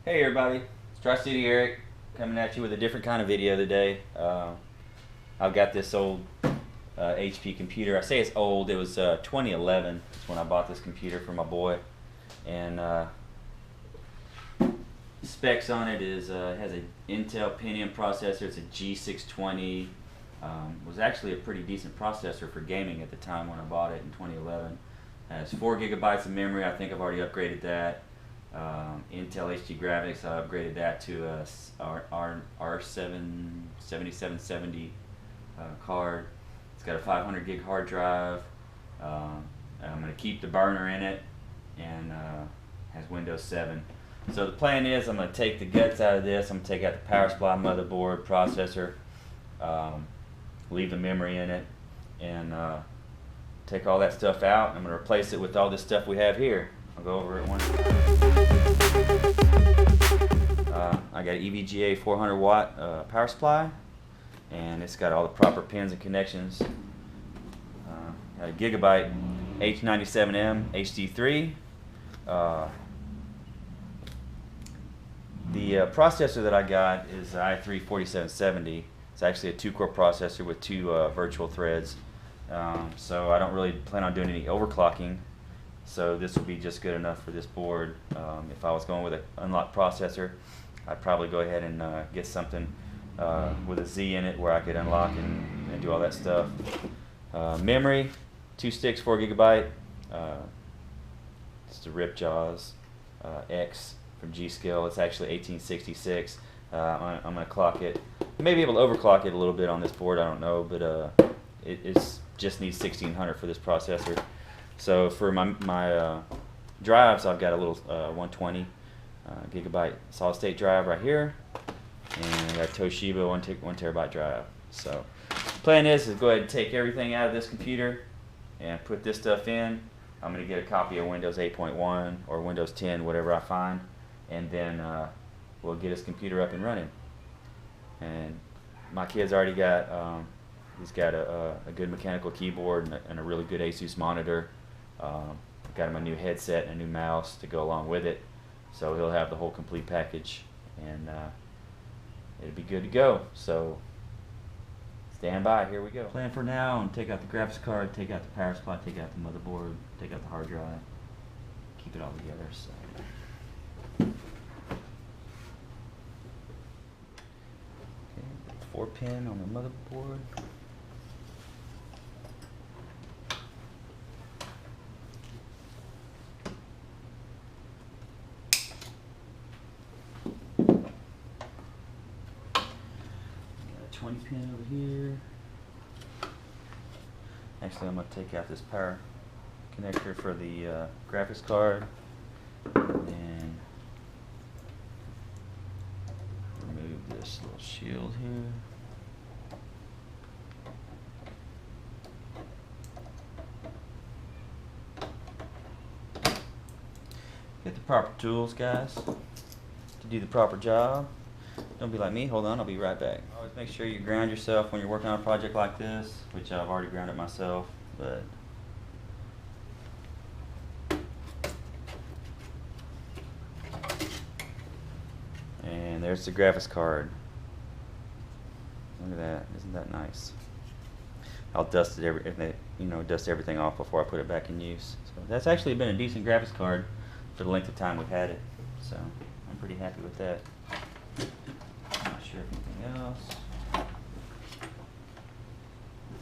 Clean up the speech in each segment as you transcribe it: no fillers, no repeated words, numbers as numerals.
Hey everybody, it's Tri-City Eric coming at you with a different kind of video today. I've got this old HP computer. I say it's old, it was 2011. That's when I bought this computer for my boy. And specs on it is it has an Intel Pavilion processor. It's a G620. Was actually a pretty decent processor for gaming at the time when I bought it in 2011. It has 4 gigabytes of memory. I think I've already upgraded that. Intel HD graphics, I upgraded that to a R7770 card. It's got a 500 gig hard drive. I'm going to keep the burner in it, and has Windows 7. So the plan is I'm going to take the guts out of this. I'm going to take out the power supply, motherboard, processor, leave the memory in it, and take all that stuff out. I'm going to replace it with all this stuff we have here. I'll go over it one. I got an EVGA 400 watt power supply, and it's got all the proper pins and connections. Got a Gigabyte GA-H97M-hd3. The processor that I got is i3-4770. It's actually a 2-core processor with 2 virtual threads. So I don't really plan on doing any overclocking. So this would be just good enough for this board. If I was going with an unlocked processor, I'd probably go ahead and get something with a Z in it where I could unlock and do all that stuff. Memory, 2 sticks, 4 gigabyte. It's the Ripjaws X from Gskills. It's actually 1866. I'm going to clock it. I may be able to overclock it a little bit on this board, I don't know, but it just needs 1600 for this processor. So for my drives, I've got a little 120 gigabyte solid state drive right here, and I got Toshiba 1 terabyte drive. So the plan is to go ahead and take everything out of this computer and put this stuff in. I'm going to get a copy of Windows 8.1 or Windows 10, whatever I find, and then we'll get his computer up and running. And my kid's already got he's got a good mechanical keyboard and a really good Asus monitor. Got him a new headset and a new mouse to go along with it, so he'll have the whole complete package, and it'll be good to go. So stand by, here we go. Plan for now, and take out the graphics card, take out the power supply, take out the motherboard, take out the hard drive, keep it all together. So. Okay, 4-pin on the motherboard. Got a 20-pin over here. Actually, I'm going to take out this power connector for the graphics card and remove this little shield here. Get the proper tools, guys, to do the proper job. Don't be like me. Hold on, I'll be right back. Always make sure you ground yourself when you're working on a project like this, which I've already grounded myself, but and there's the graphics card. Look at that. Isn't that nice? I'll dust it dust everything off before I put it back in use. So that's actually been a decent graphics card for the length of time we've had it. So I'm pretty happy with that. Not sure if anything else. I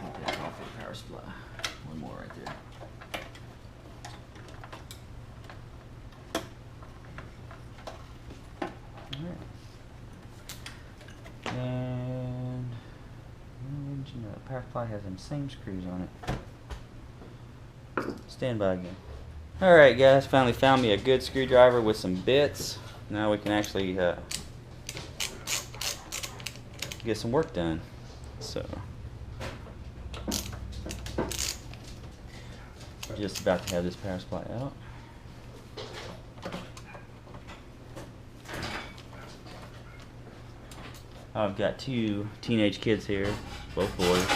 think that's off the power supply. One more right there. Alright. And the power supply has them same screws on it. Stand by again. Alright guys, finally found me a good screwdriver with some bits. Now we can actually get some work done. So just about to have this power supply out. I've got 2 teenage kids here, both boys,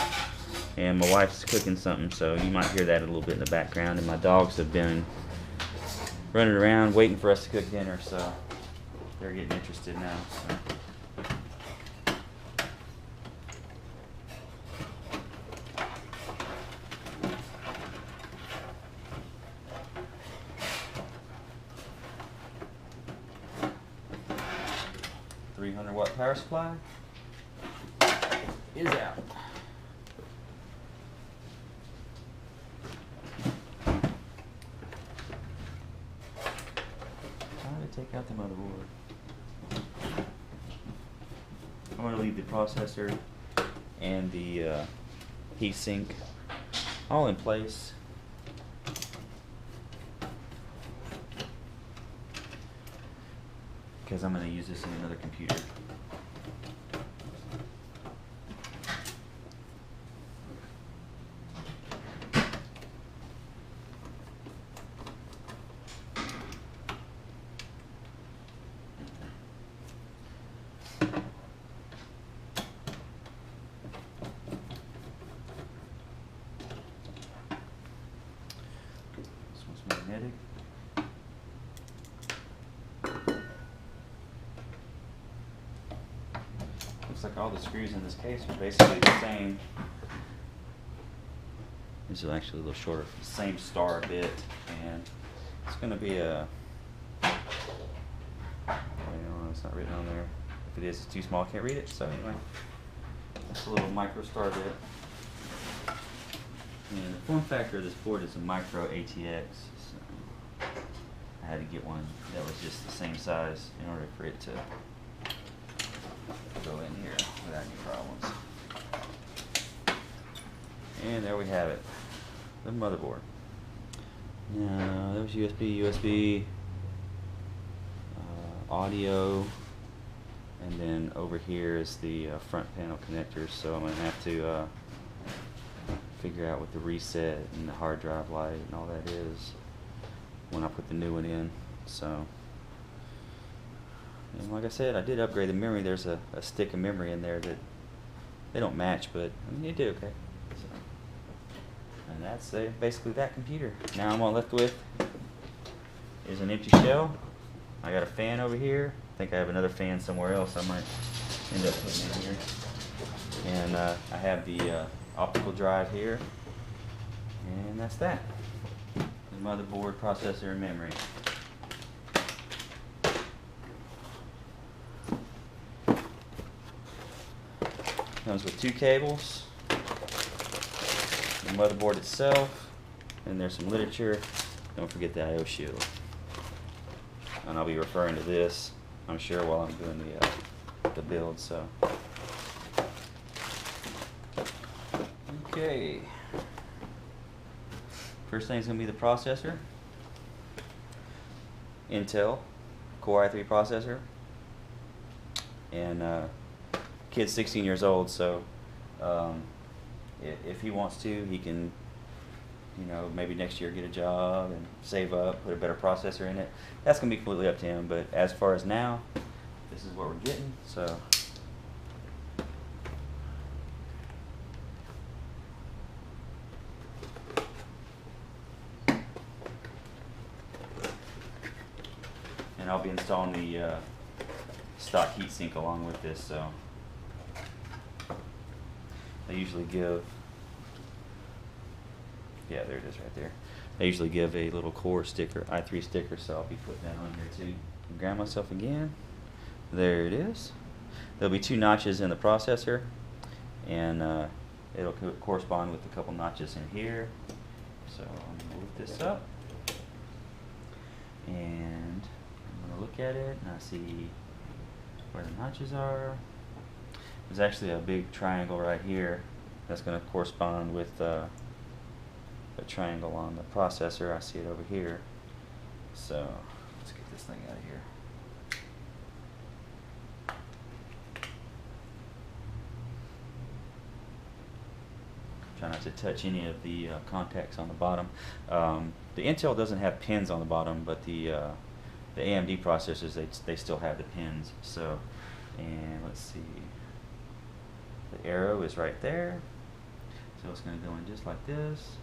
and my wife's cooking something, so you might hear that a little bit in the background, and my dogs have been running around waiting for us to cook dinner, so they're getting interested now. So. .300-watt power supply is out. Time to take out the motherboard. I'm going to leave the processor and the heatsink all in place. Because I'm going to use this in another computer. This one's magnetic. Looks like all the screws in this case are basically the same. These are actually a little shorter. Same star bit, and it's going to be a. Well, it's not written on there. If it is, it's too small. I can't read it. So anyway, that's a little micro star bit. And the form factor of this board is a micro ATX. So I had to get one that was just the same size in order for it to go in here without any problems. And there we have it, the motherboard. Now there's USB, audio, and then over here is the front panel connectors. So I'm going to have to figure out what the reset and the hard drive light and all that is when I put the new one in. So. And like I said, I did upgrade the memory. There's a stick of memory in there that they don't match, but I mean, it did okay. So, and that's basically that computer. Now I'm all left with is an empty shell. I got a fan over here. I think I have another fan somewhere else I might end up putting in here. And I have the optical drive here. And that's that. The motherboard, processor, and memory. Comes with 2 cables, the motherboard itself, and there's some literature. Don't forget the I/O shield. And I'll be referring to this, I'm sure, while I'm doing the build. So, okay. First thing is going to be the processor. Intel Core i3 processor, and kid's 16 years old, so if he wants to, he can, you know, maybe next year get a job and save up, put a better processor in it. That's going to be completely up to him, but as far as now, this is what we're getting. So and I'll be installing the stock heatsink along with this. So they usually give, yeah, there it is right there. They usually give a little core sticker, i3 sticker, so I'll be putting that on here too. Ground myself again. There it is. There'll be 2 notches in the processor, and it'll correspond with a couple notches in here. So I'm going to lift this up, and I'm going to look at it, and I see where the notches are. There's actually a big triangle right here that's going to correspond with the triangle on the processor. I see it over here. So let's get this thing out of here. Try not to touch any of the contacts on the bottom. The Intel doesn't have pins on the bottom, but the AMD processors, they still have the pins. So, and let's see. The arrow is right there, so it's going to go in just like this,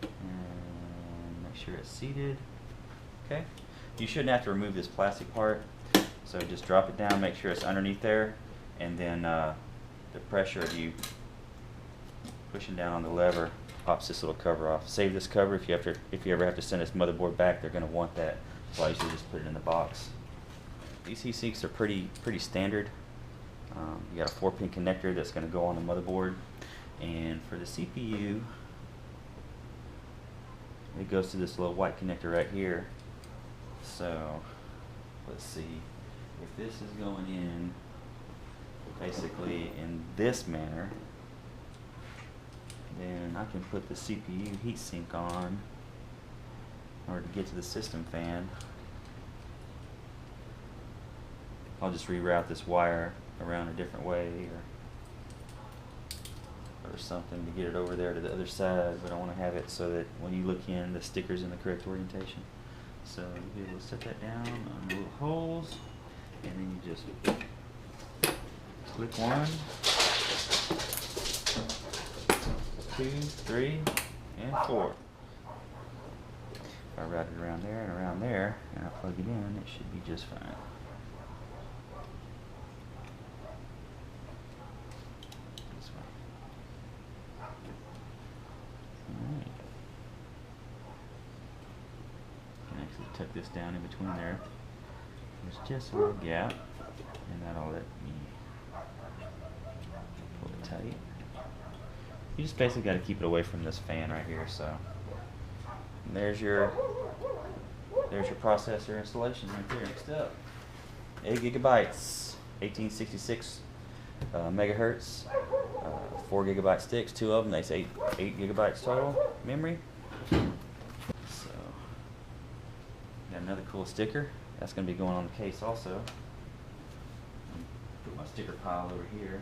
and make sure it's seated. Okay, you shouldn't have to remove this plastic part. So just drop it down, make sure it's underneath there, and then the pressure of you pushing down on the lever pops this little cover off. Save this cover if you ever have to send this motherboard back. They're going to want that. So I usually just put it in the box. These heat sinks are pretty standard. You got a 4-pin connector that's going to go on the motherboard, and for the CPU, it goes to this little white connector right here. So let's see, if this is going in basically in this manner, then I can put the CPU heatsink on in order to get to the system fan. I'll just reroute this wire around a different way or something to get it over there to the other side, but I want to have it so that when you look in, the sticker's in the correct orientation. So you'll be able to set that down on the little holes, and then you just click 1, 2, 3, and 4. If I route it around there and around there, and I plug it in, it should be just fine. This way. Alright. You can actually tuck this down in between there. There's just a little gap, and that'll let me pull it tight. You just basically got to keep it away from this fan right here. So and there's your processor installation right there. Next up, 8 gigabytes, 1866 megahertz, 4 gigabyte sticks, 2 of them. They say 8 gigabytes total memory. So got another cool sticker that's going to be going on the case also. Put my sticker pile over here.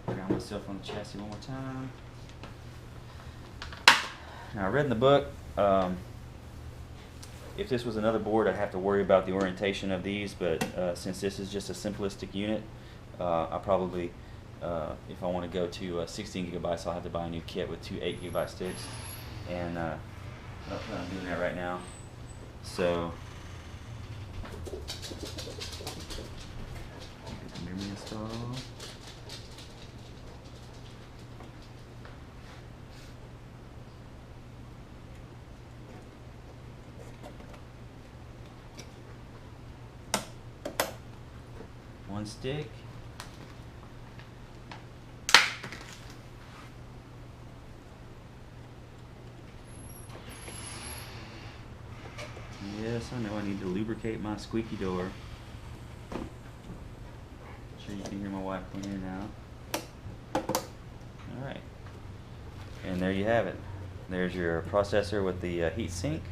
Ground myself on the chassis one more time. Now I read in the book, if this was another board, I'd have to worry about the orientation of these, but since this is just a simplistic unit, I probably, if I want to go to 16 gigabytes, I'll have to buy a new kit with 2 8 gigabyte sticks, and I'm doing that right now. So get the memory installed. One stick. Yes, I know I need to lubricate my squeaky door. I'm sure you can hear my wife cleaning now. Alright. And there you have it. There's your processor with the heat sink,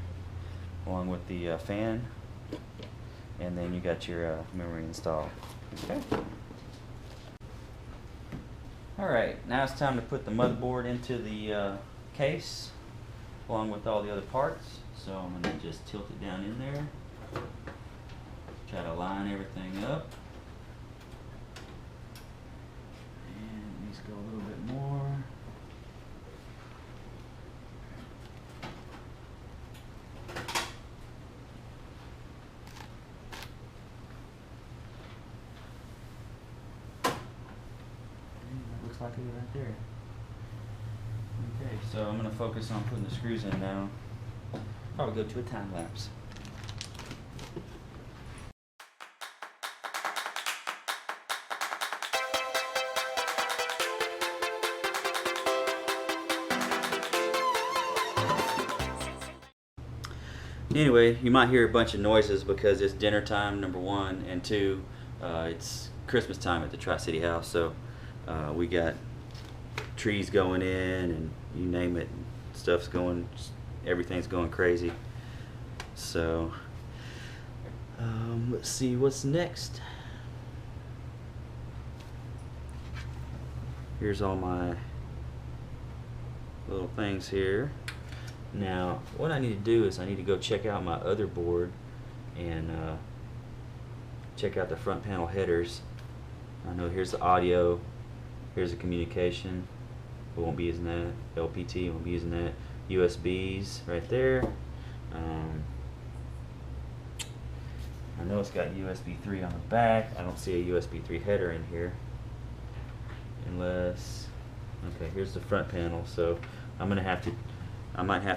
along with the fan. And then you got your memory installed. Okay. Alright, now it's time to put the motherboard into the case along with all the other parts. So I'm going to just tilt it down in there. Try to line everything up. And it needs to go a little bit more. Like it right there. Okay, so I'm going to focus on putting the screws in now. Probably go to a time lapse. Anyway, you might hear a bunch of noises because it's dinner time, number 1, and 2, it's Christmas time at the Tri-City house, so we got trees going in and you name it, stuff's going, everything's going crazy. So let's see what's next. Here's all my little things here. Now what I need to do is I need to go check out my other board and check out the front panel headers. I know here's the audio. Here's the communication. We won't be using that. LPT, won't be using that. USBs right there. I know it's got USB 3 on the back. I don't see a USB 3 header in here. Unless, okay, here's the front panel. So I might have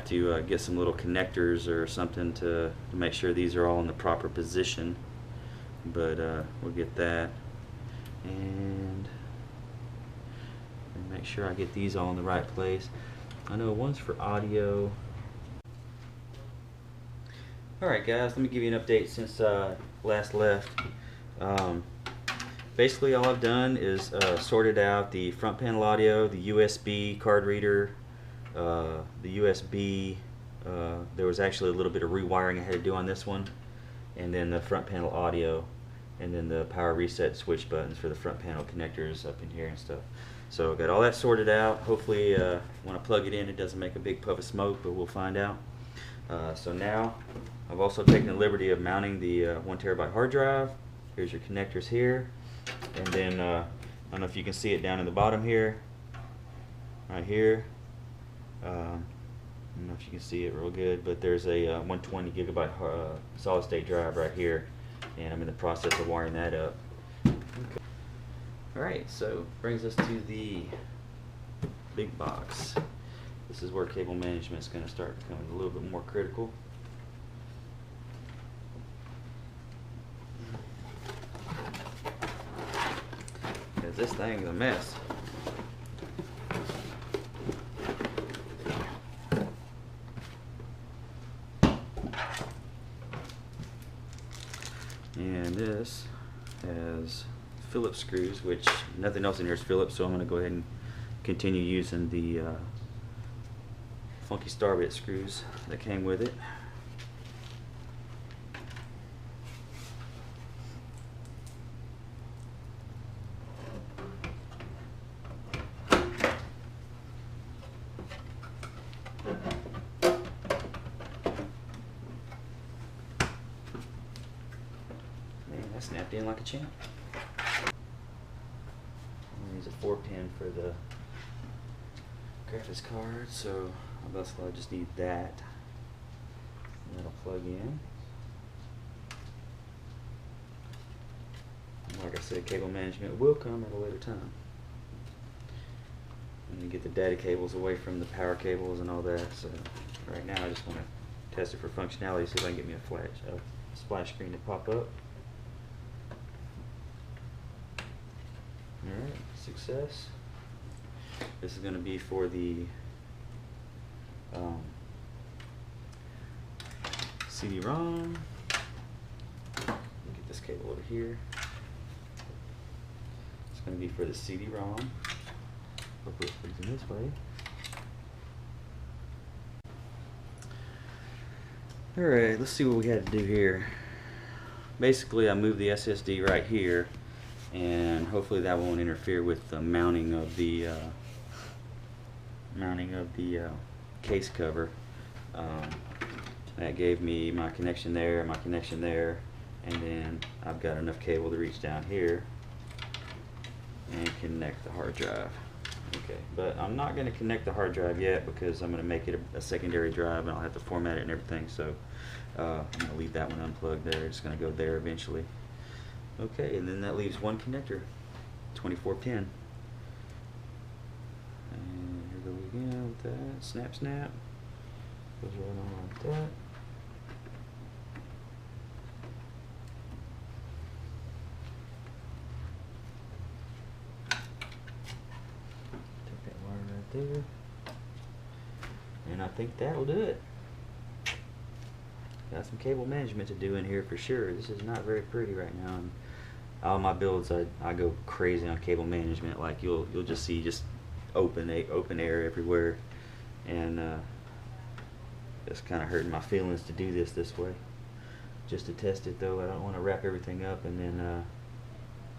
to get some little connectors or something to make sure these are all in the proper position. But we'll get that. And make sure I get these all in the right place. I know one's for audio. Alright guys, let me give you an update since last left. Basically all I've done is sorted out the front panel audio, the USB card reader, the USB, there was actually a little bit of rewiring I had to do on this one, and then the front panel audio, and then the power reset switch buttons for the front panel connectors up in here and stuff. So got all that sorted out. Hopefully when I plug it in it doesn't make a big puff of smoke, but we'll find out. So now I've also taken the liberty of mounting the 1 terabyte hard drive. Here's your connectors here, and then I don't know if you can see it down in the bottom here, right here. I don't know if you can see it real good, but there's a 120 gigabyte solid state drive right here, and I'm in the process of wiring that up. Okay. Alright, so brings us to the big box. This is where cable management is going to start becoming a little bit more critical. Because this thing is a mess. And this has Phillips screws, which nothing else in here is Phillips, so I'm going to go ahead and continue using the funky Starbit screws that came with it. Snapped in like a champ. There's a 4-pin for the graphics card, so basically I just need that. And that'll plug in. And like I said, cable management will come at a later time. And you get the data cables away from the power cables and all that. So right now I just want to test it for functionality, see if I can get me a splash screen to pop up. Alright, success. This is going to be for the CD-ROM. Get this cable over here. It's going to be for the CD-ROM. Hopefully it plugs in this way. Alright, let's see what we had to do here. Basically I moved the SSD right here, and hopefully that won't interfere with the mounting of the case cover. That gave me my connection there, and then I've got enough cable to reach down here and connect the hard drive. Okay, but I'm not going to connect the hard drive yet because I'm going to make it a secondary drive, and I'll have to format it and everything. So I'm going to leave that one unplugged there. It's going to go there eventually. Okay, and then that leaves one connector, 24 pin. And here go we again with that. Snap, snap. Goes right on like that. Take that wire right there. And I think that'll do it. Got some cable management to do in here for sure. This is not very pretty right now. And all my builds, I go crazy on cable management. Like you'll just see just open air everywhere, and it's kind of hurting my feelings to do this way. Just to test it though, I don't want to wrap everything up and then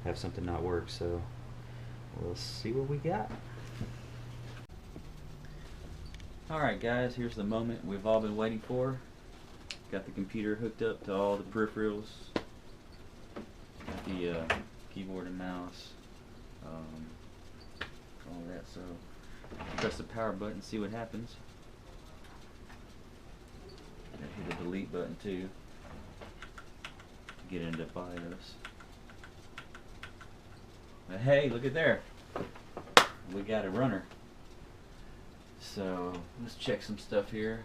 have something not work. So we'll see what we got. Alright guys, here's the moment we've all been waiting for. Got the computer hooked up to all the peripherals. Got the keyboard and mouse. All that. So press the power button, see what happens. And hit the delete button too. get into BIOS. But hey, look at there. We got a runner. So let's check some stuff here.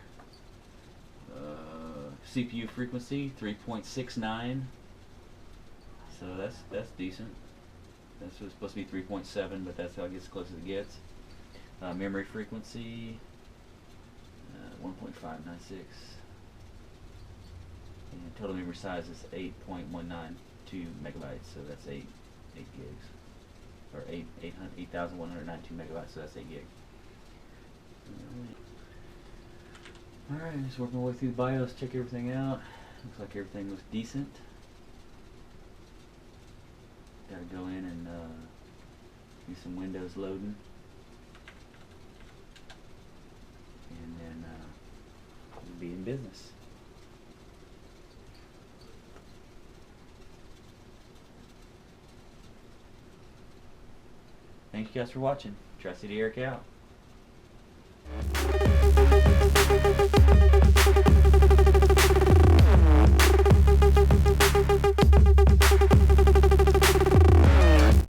CPU frequency 3.69. So that's decent. That's supposed to be 3.7, but that's how it gets as close as it gets. Memory frequency 1.596. And total memory size is 8.192 megabytes, so that's 8 gigs. Or 8,192 megabytes, so that's 8 gigs. Alright, just working my way through the BIOS, check everything out. Looks like everything looks decent. Gotta go in and do some Windows loading. And then we'll be in business. Thank you guys for watching. Tri-City Eric out.